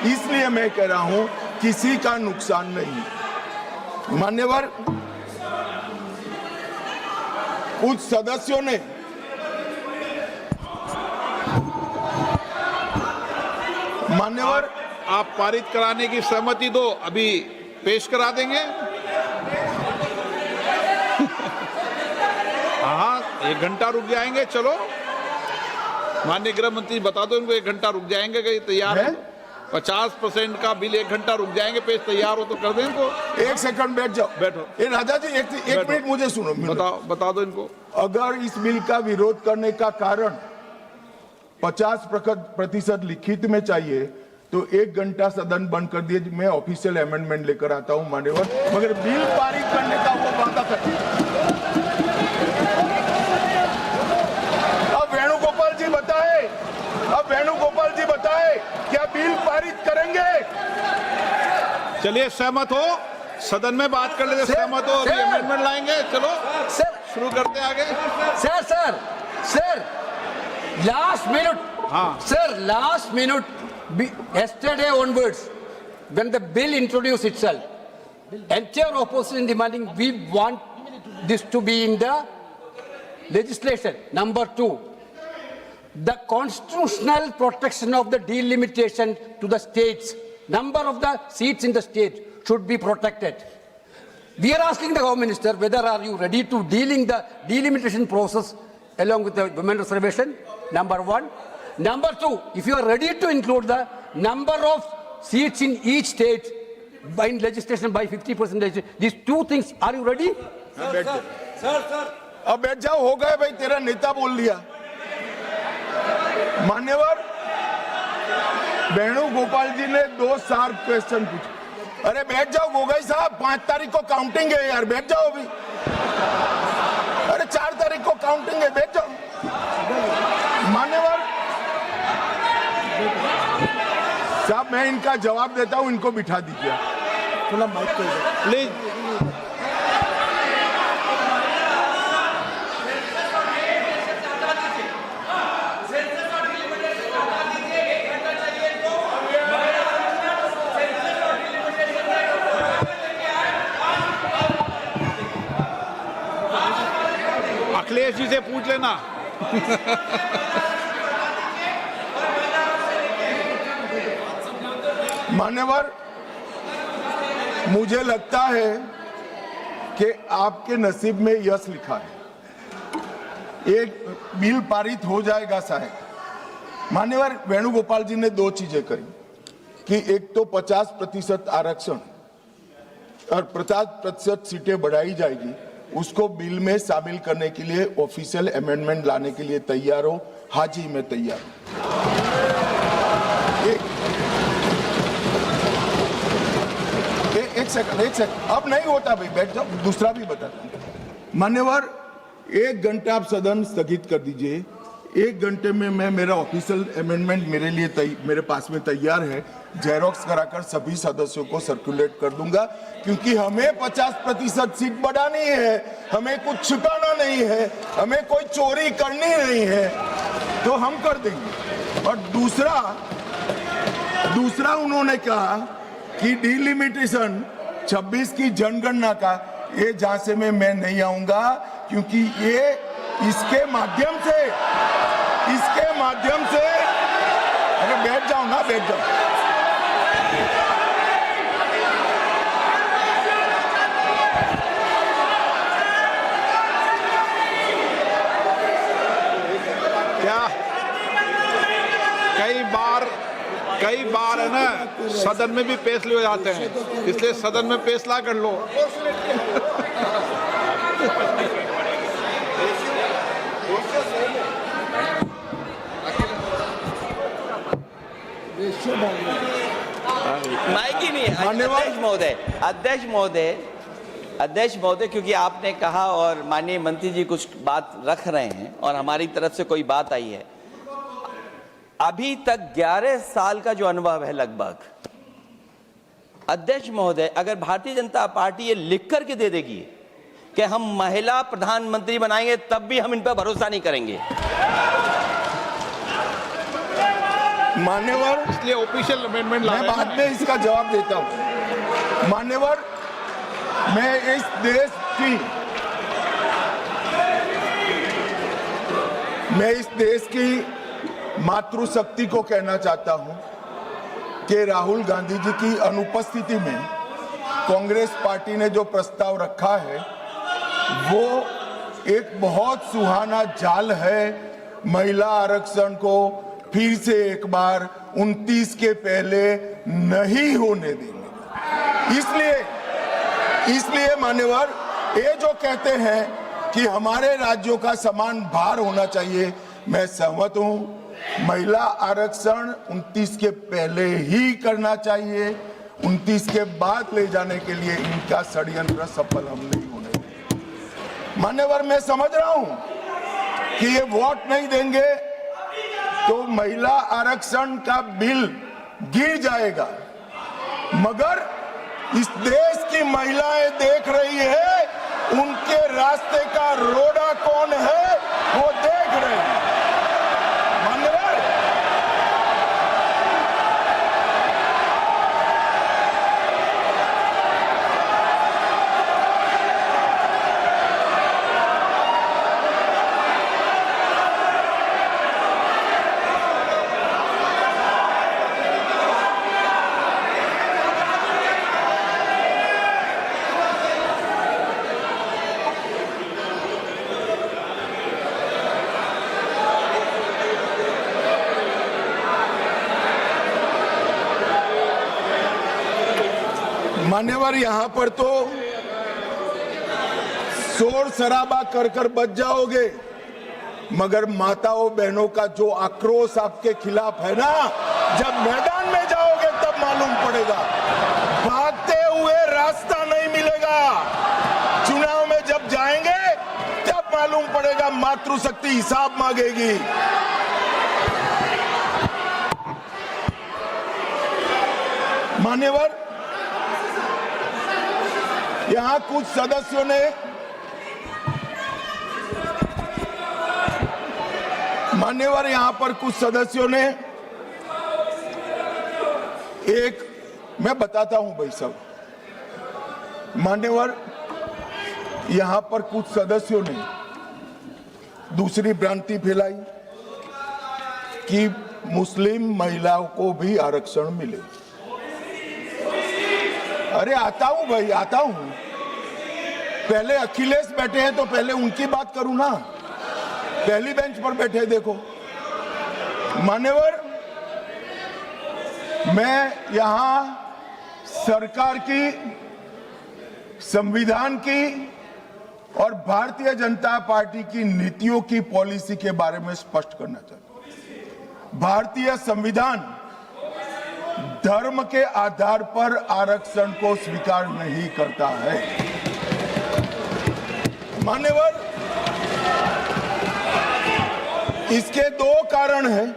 इसलिए मैं कह रहा हूं किसी का नुकसान नहीं। मान्यवर, कुछ सदस्यों ने मान्यवर, आप पारित कराने की सहमति दो, अभी पेश करा देंगे। हाँ, 1 घंटा रुक जाएंगे। चलो माननीय गृह मंत्री बता दो इनको, 1 घंटा रुक जाएंगे। कि तैयार है 50% का बिल, 1 घंटा रुक जाएंगे। पेश तैयार हो तो कर दें इनको। 1 सेकंड बैठ जाओ। बैठो। राजा जी एक मिनट मुझे सुनो। बता दो इनको। अगर इस बिल का विरोध करने का कारण 50% लिखित में चाहिए तो 1 घंटा सदन बंद कर दिए, मैं ऑफिशियल अमेंडमेंट लेकर आता हूं मान्यवर, मगर बिल पारित करने का वो वादा करते। अब वेणुगोपाल जी बताए क्या बिल पारित करेंगे? चलिए, सहमत हो सदन में बात कर लेते। सहमत हो, अभी अमेंडमेंट लाएंगे। चलो सर, शुरू करते हैं आगे। Sir last minute. हाँ sir, last minute, yesterday onwards, when the bill introduced itself, entire opposition demanding we want this to be in the legislation. Number 2, the constitutional protection of the delimitation to the states, number of the seats in the state should be protected. We are asking the Home Minister whether are you ready to dealing the delimitation process along with the women reservation, number 1. Number 2, if you are ready to include the number of seats in each state by legislation by 50%, these 2 things, are you ready? Sir, अब बैठ जाओ। हो गए भाई, तेरा नेता बोल दिया। मान्यवर, वेणुगोपाल जी ने 2 शार्प क्वेश्चन पूछे। अरे बैठ जाओ गोगोई साहब, 5 तारीख को काउंटिंग है यार, बैठ जाओ अभी। अरे 4 तारीख को काउंटिंग है, बैठ जाओ। मान्यवर साहब, मैं इनका जवाब देता हूं, इनको बिठा दीजिए थोड़ा माइक पे प्लीज। अखिलेश जी से पूछ लेना। मान्यवर, मुझे लगता है कि आपके नसीब में यश लिखा है, एक बिल पारित हो जाएगा शायद। मान्यवर, वेणुगोपाल जी ने 2 चीजें करी कि एक तो 50% आरक्षण और 50% सीटें बढ़ाई जाएगी, उसको बिल में शामिल करने के लिए ऑफिशियल अमेंडमेंट लाने के लिए तैयार हो। हाजी मैं तैयार हूं। एक सेकंड, अब नहीं होता भाई, बैठ जाओ। दूसरा भी बताता हूं मान्यवर, 1 घंटा आप सदन स्थगित कर दीजिए। 1 घंटे में मैं मेरा ऑफिशियल अमेंडमेंट मेरे पास में तैयार है, जेरोक्स कराकर सभी सदस्यों को सर्कुलेट कर दूंगा, क्योंकि हमें 50% सीट बढ़ानी है, हमें कुछ छुपाना नहीं है, हमें कोई चोरी करनी नहीं है, तो हम कर देंगे। और दूसरा उन्होंने कहा कि डिलिमिटेशन 26 की जनगणना का, ये झांसे में मैं नहीं आऊंगा, क्योंकि ये इसके माध्यम से अरे बैठ जाओ ना, बैठ जाओ। क्या कई बार है ना, सदन में भी फैसले हो जाते हैं, इसलिए सदन में फैसला कर लो। माइक ही नहीं है। अध्यक्ष महोदय, क्योंकि आपने कहा और माननीय मंत्री जी कुछ बात रख रहे हैं और हमारी तरफ से कोई बात आई है, अभी तक 11 साल का जो अनुभव है लगभग, अध्यक्ष महोदय, अगर भारतीय जनता पार्टी ये लिख करके दे देगी कि हम महिला प्रधानमंत्री बनाएंगे, तब भी हम इन पर भरोसा नहीं करेंगे। मान्यवर, इसलिए ऑफिशियल अमेंडमेंट ला मैं रहे हैं बाद ना। में इसका जवाब देता हूं। मान्यवर, मैं इस देश की मातृशक्ति को कहना चाहता हूं कि राहुल गांधी जी की अनुपस्थिति में कांग्रेस पार्टी ने जो प्रस्ताव रखा है वो एक बहुत सुहाना जाल है महिला आरक्षण को फिर से एक बार 29 के पहले नहीं होने देंगे। इसलिए मान्यवर, ये जो कहते हैं कि हमारे राज्यों का समान भार होना चाहिए, मैं सहमत हूं। महिला आरक्षण 29 के पहले ही करना चाहिए, 29 के बाद ले जाने के लिए इनका षड्यंत्र सफल हम नहीं होने देंगे। मान्यवर, मैं समझ रहा हूं कि ये वोट नहीं देंगे तो महिला आरक्षण का बिल गिर जाएगा, मगर इस देश की महिलाएं देख रही है, उनके रास्ते का रोड़ा कौन है वो देख रहे हैं। मान्यवर, मान्यवर, यहां पर तो शोर शराबा कर बच जाओगे, मगर माताओं बहनों का जो आक्रोश आपके खिलाफ है ना, जब मैदान में जाओगे तब मालूम पड़ेगा। भागते हुए रास्ता नहीं मिलेगा। चुनाव में जब जाएंगे तब मालूम पड़ेगा, मातृशक्ति हिसाब मांगेगी। मान्यवर, यहां कुछ सदस्यों ने मैं बताता हूं भाई साहब, मान्यवर, यहां पर कुछ सदस्यों ने दूसरी भ्रांति फैलाई कि मुस्लिम महिलाओं को भी आरक्षण मिले। अरे आता हूं भाई, आता हूं। पहले अखिलेश बैठे हैं तो पहले उनकी बात करूं ना, पहली बेंच पर बैठे देखो। मान्यवर, मैं यहां सरकार की, संविधान की और भारतीय जनता पार्टी की नीतियों की पॉलिसी के बारे में स्पष्ट करना चाहता हूं। भारतीय संविधान धर्म के आधार पर आरक्षण को स्वीकार नहीं करता है। मान्यवर, इसके दो कारण हैं।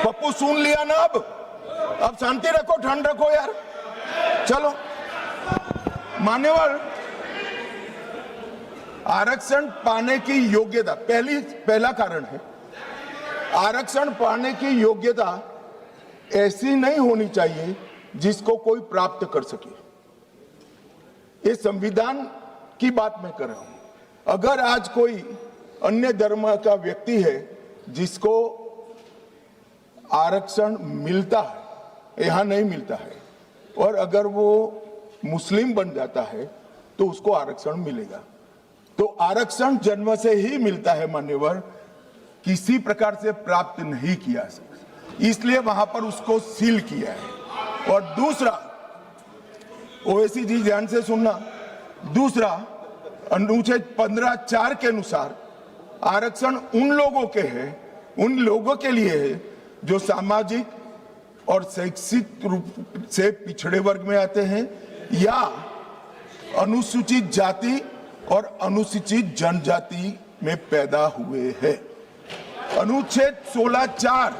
पप्पू सुन लिया ना, अब शांति रखो, ठंड रखो यार, चलो। मान्यवर, आरक्षण पाने की योग्यता पहला कारण है। आरक्षण पाने की योग्यता ऐसी नहीं होनी चाहिए जिसको कोई प्राप्त कर सके। ये संविधान की बात मैं कर रहा हूं। अगर आज कोई अन्य धर्म का व्यक्ति है जिसको आरक्षण मिलता है, यहां नहीं मिलता है, और अगर वो मुस्लिम बन जाता है तो उसको आरक्षण मिलेगा। तो आरक्षण जन्म से ही मिलता है मान्यवर, किसी प्रकार से प्राप्त नहीं किया, इसलिए वहां पर उसको सील किया है। और दूसरा, ओवैसी जी ध्यान से सुनना, दूसरा अनुच्छेद 15(4) के अनुसार आरक्षण उन लोगों के है, उन लोगों के लिए है जो सामाजिक और शैक्षिक रूप से पिछड़े वर्ग में आते हैं या अनुसूचित जाति और अनुसूचित जनजाति में पैदा हुए हैं। अनुच्छेद 16(4)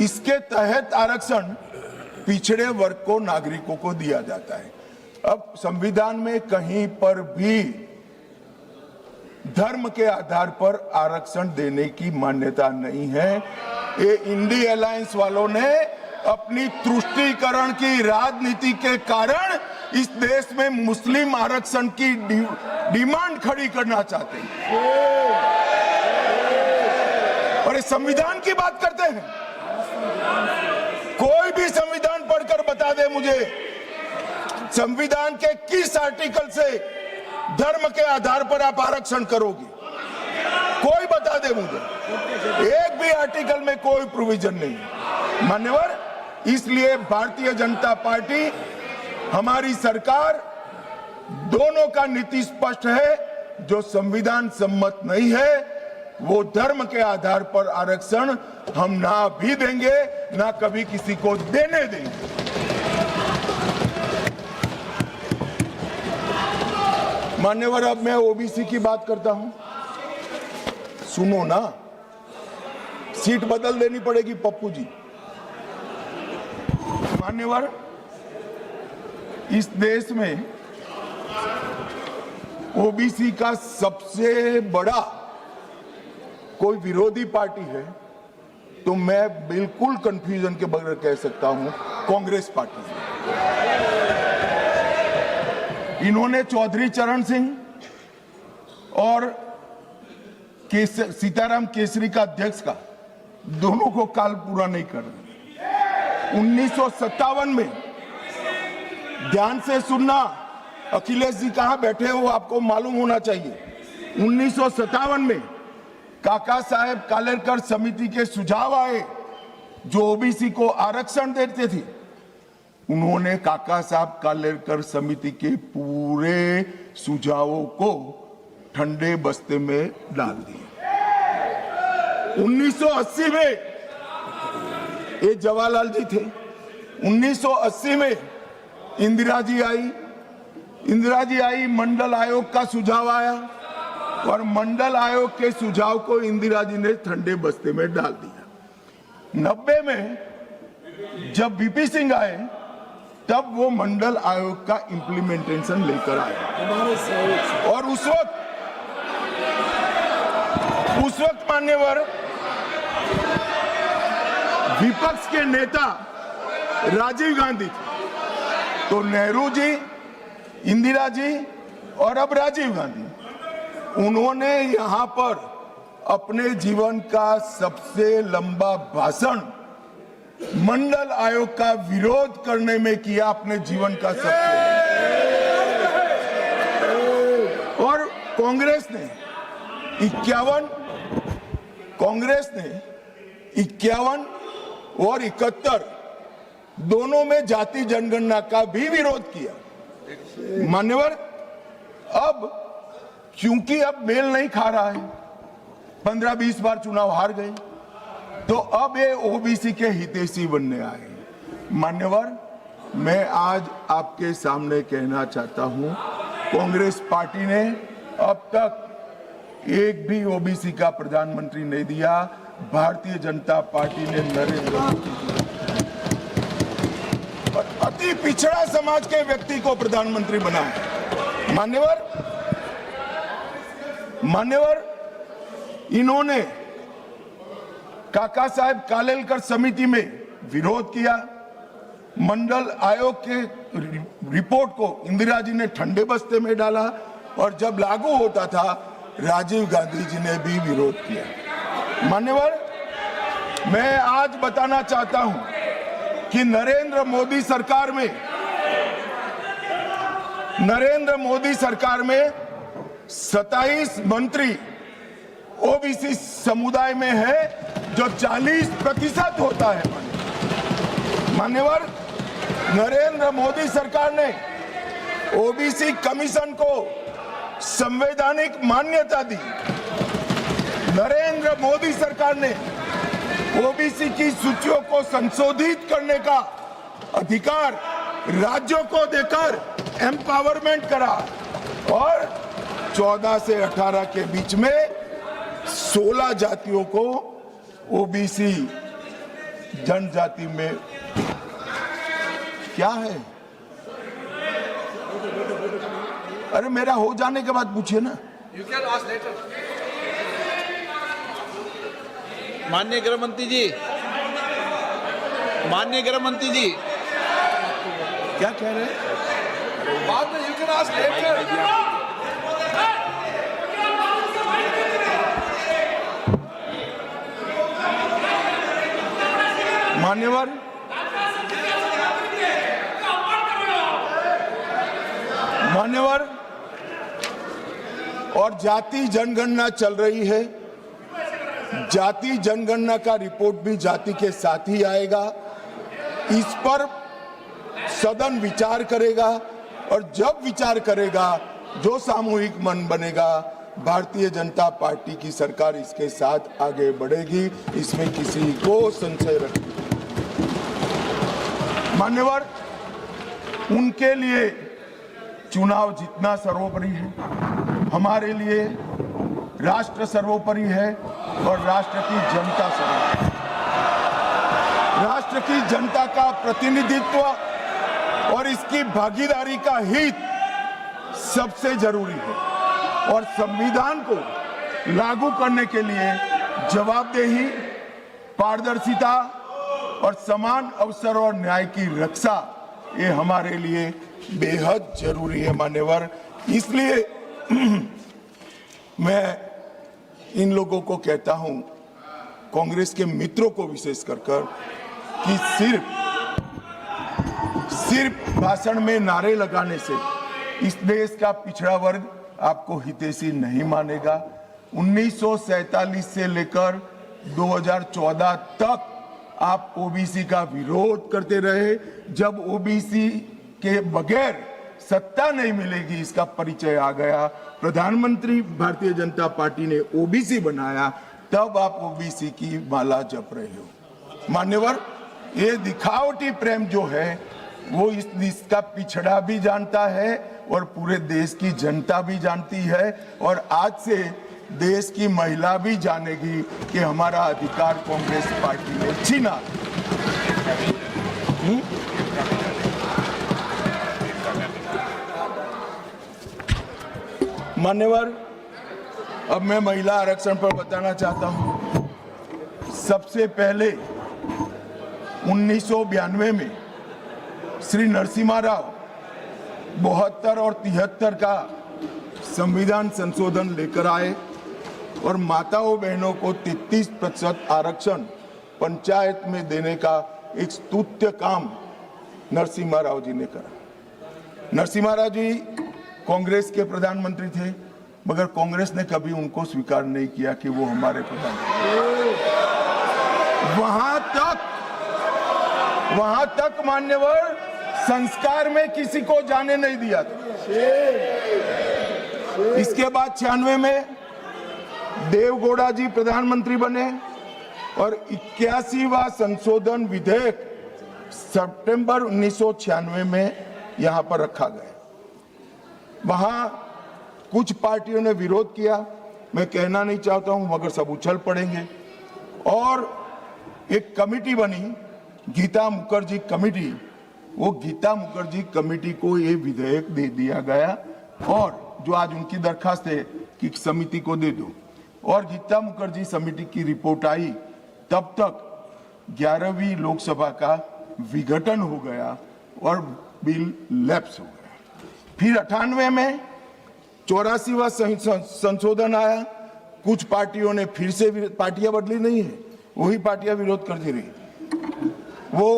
इसके तहत आरक्षण पिछड़े वर्ग को, नागरिकों को दिया जाता है। अब संविधान में कहीं पर भी धर्म के आधार पर आरक्षण देने की मान्यता नहीं है। ये इंडी अलायंस वालों ने अपनी तुष्टीकरण की राजनीति के कारण इस देश में मुस्लिम आरक्षण की डिमांड खड़ी करना चाहते हैं और इस संविधान की बात करते हैं। कोई भी संविधान पढ़कर बता दे मुझे, संविधान के किस आर्टिकल से धर्म के आधार पर आप आरक्षण करोगे? कोई बता दे मुझे, एक भी आर्टिकल में कोई प्रोविजन नहीं। मान्यवर, इसलिए भारतीय जनता पार्टी, हमारी सरकार, दोनों का नीति स्पष्ट है। जो संविधान सम्मत नहीं है वो धर्म के आधार पर आरक्षण हम ना भी देंगे, ना कभी किसी को देने देंगे। मान्यवर, अब मैं ओबीसी की बात करता हूं, सुनो ना, सीट बदल देनी पड़ेगी पप्पू जी। मान्यवर, इस देश में ओबीसी का सबसे बड़ा कोई विरोधी पार्टी है तो मैं बिल्कुल कंफ्यूजन के बगैर कह सकता हूं कांग्रेस पार्टी है। इन्होंने चौधरी चरण सिंह और सीताराम केसरी का अध्यक्ष का, दोनों को काल पूरा नहीं कर रहे। 1957 में, ध्यान से सुनना, अखिलेश जी कहां बैठे हो आपको मालूम होना चाहिए। 1957 में काका साहेब कालेलकर समिति के सुझाव आए जो ओबीसी को आरक्षण देते थे। उन्होंने काका साहब कालेलकर समिति के पूरे सुझावों को ठंडे बस्ते में डाल दिया। 1980 में, ये जवाहरलाल जी थे, 1980 में इंदिरा जी आई, मंडल आयोग का सुझाव आया और मंडल आयोग के सुझाव को इंदिरा जी ने ठंडे बस्ते में डाल दिया। 90 में जब बीपी सिंह आए तब वो मंडल आयोग का इंप्लीमेंटेशन लेकर आए और उस वक्त मान्यवर विपक्ष के नेता राजीव गांधी थे। तो नेहरू जी, इंदिरा जी और अब राजीव गांधी, उन्होंने यहां पर अपने जीवन का सबसे लंबा भाषण मंडल आयोग का विरोध करने में किया, अपने जीवन का सबसे। और कांग्रेस ने 51 और 71 दोनों में जाति जनगणना का भी विरोध किया। मान्यवर, अब क्योंकि अब मेल नहीं खा रहा है, 15-20 बार चुनाव हार गए, तो अब ये ओबीसी के हितैषी बनने आए। मान्यवर, मैं आज आपके सामने कहना चाहता हूं, कांग्रेस पार्टी ने अब तक एक भी ओबीसी का प्रधानमंत्री नहीं दिया। भारतीय जनता पार्टी ने नरेंद्र मोदी और अति पिछड़ा समाज के व्यक्ति को प्रधानमंत्री बनाया। मान्यवर, इन्होंने काका साहेब कालेलकर समिति में विरोध किया। मंडल आयोग के रिपोर्ट को इंदिरा जी ने ठंडे बस्ते में डाला और जब लागू होता था राजीव गांधी जी ने भी विरोध किया। मान्यवर, मैं आज बताना चाहता हूं कि नरेंद्र मोदी सरकार में 27 मंत्री ओबीसी समुदाय में है, जो 40% होता है। मान्यवर, नरेंद्र मोदी सरकार ने ओबीसी कमीशन को संवैधानिक मान्यता दी। नरेंद्र मोदी सरकार ने ओबीसी की सूचियों को संशोधित करने का अधिकार राज्यों को देकर एम्पावरमेंट करा और 14 से 18 के बीच में 16 जातियों को ओबीसी जनजाति में क्या है? अरे मेरा हो जाने के बाद पूछिए ना। माननीय गृह मंत्री जी, माननीय गृह मंत्री जी, क्या कह रहे हैं? बाद में यू कैन आस्क लेटर। मान्यवर, मान्यवर, और जाति जनगणना चल रही है। जाति जनगणना का रिपोर्ट भी जाति के साथ ही आएगा। इस पर सदन विचार करेगा और जब विचार करेगा जो सामूहिक मन बनेगा, भारतीय जनता पार्टी की सरकार इसके साथ आगे बढ़ेगी, इसमें किसी को संशय रखने। मान्यवर, उनके लिए चुनाव जीतना सर्वोपरि है, हमारे लिए राष्ट्र सर्वोपरि है और राष्ट्र की जनता सर्वोपरि। राष्ट्र की जनता का प्रतिनिधित्व और इसकी भागीदारी का हित सबसे जरूरी है और संविधान को लागू करने के लिए जवाबदेही, पारदर्शिता और समान अवसर और न्याय की रक्षा, ये हमारे लिए बेहद जरूरी है मान्यवर। इसलिए मैं इन लोगों को कहता हूं, कांग्रेस के मित्रों को विशेष कर कि सिर्फ भाषण में नारे लगाने से इस देश का पिछड़ा वर्ग आपको हितैषी नहीं मानेगा। 1947 से लेकर 2014 तक आप ओबीसी का विरोध करते रहे। जब ओबीसी के बगैर सत्ता नहीं मिलेगी, इसका परिचय आ गया। प्रधानमंत्री भारतीय जनता पार्टी ने ओबीसी बनाया, तब आप ओबीसी की माला जप रहे हो। मान्यवर, ये दिखावटी प्रेम जो है वो इस देश का पिछड़ा भी जानता है और पूरे देश की जनता भी जानती है, और आज से देश की महिला भी जानेगी कि हमारा अधिकार कांग्रेस पार्टी ने छीना। मान्यवर, अब मैं महिला आरक्षण पर बताना चाहता हूं। सबसे पहले 1992 में श्री नरसिम्हा राव 72 और 73 का संविधान संशोधन लेकर आए और माताओं बहनों को 33% आरक्षण पंचायत में देने का एक स्तुत्य काम नरसिम्हा राव जी ने करा। नरसिम्हा राव जी कांग्रेस के प्रधानमंत्री थे, मगर कांग्रेस ने कभी उनको स्वीकार नहीं किया कि वो हमारे प्रधानमंत्री। वहां तक मान्यवर, संस्कार में किसी को जाने नहीं दिया था। इसके बाद 96 में देवगौड़ा जी प्रधानमंत्री बने और 81वां संशोधन विधेयक सितंबर 1996 में यहां पर रखा गया। वहां कुछ पार्टियों ने विरोध किया, मैं कहना नहीं चाहता हूं, मगर सब उछल पड़ेंगे, और एक कमेटी बनी, गीता मुखर्जी कमेटी। वो गीता मुखर्जी कमेटी को ये विधेयक दे दिया गया, और जो आज उनकी दरखास्त है कि समिति को दे दो, और गीता मुखर्जी समिति की रिपोर्ट आई, तब तक 11वीं लोकसभा का विघटन हो गया और बिल लैप्स हो गया। फिर 98 में 84वां संशोधन आया। कुछ पार्टियों ने फिर से, पार्टियां बदली नहीं है, वही पार्टियां विरोध करती रही। वो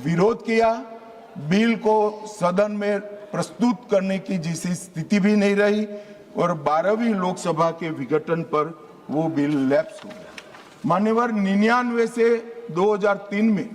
विरोध किया, बिल को सदन में प्रस्तुत करने की जैसी स्थिति भी नहीं रही, और 12वीं लोकसभा के विघटन पर वो बिल लैप्स हो गया। मान्यवर, 99 से 2003 में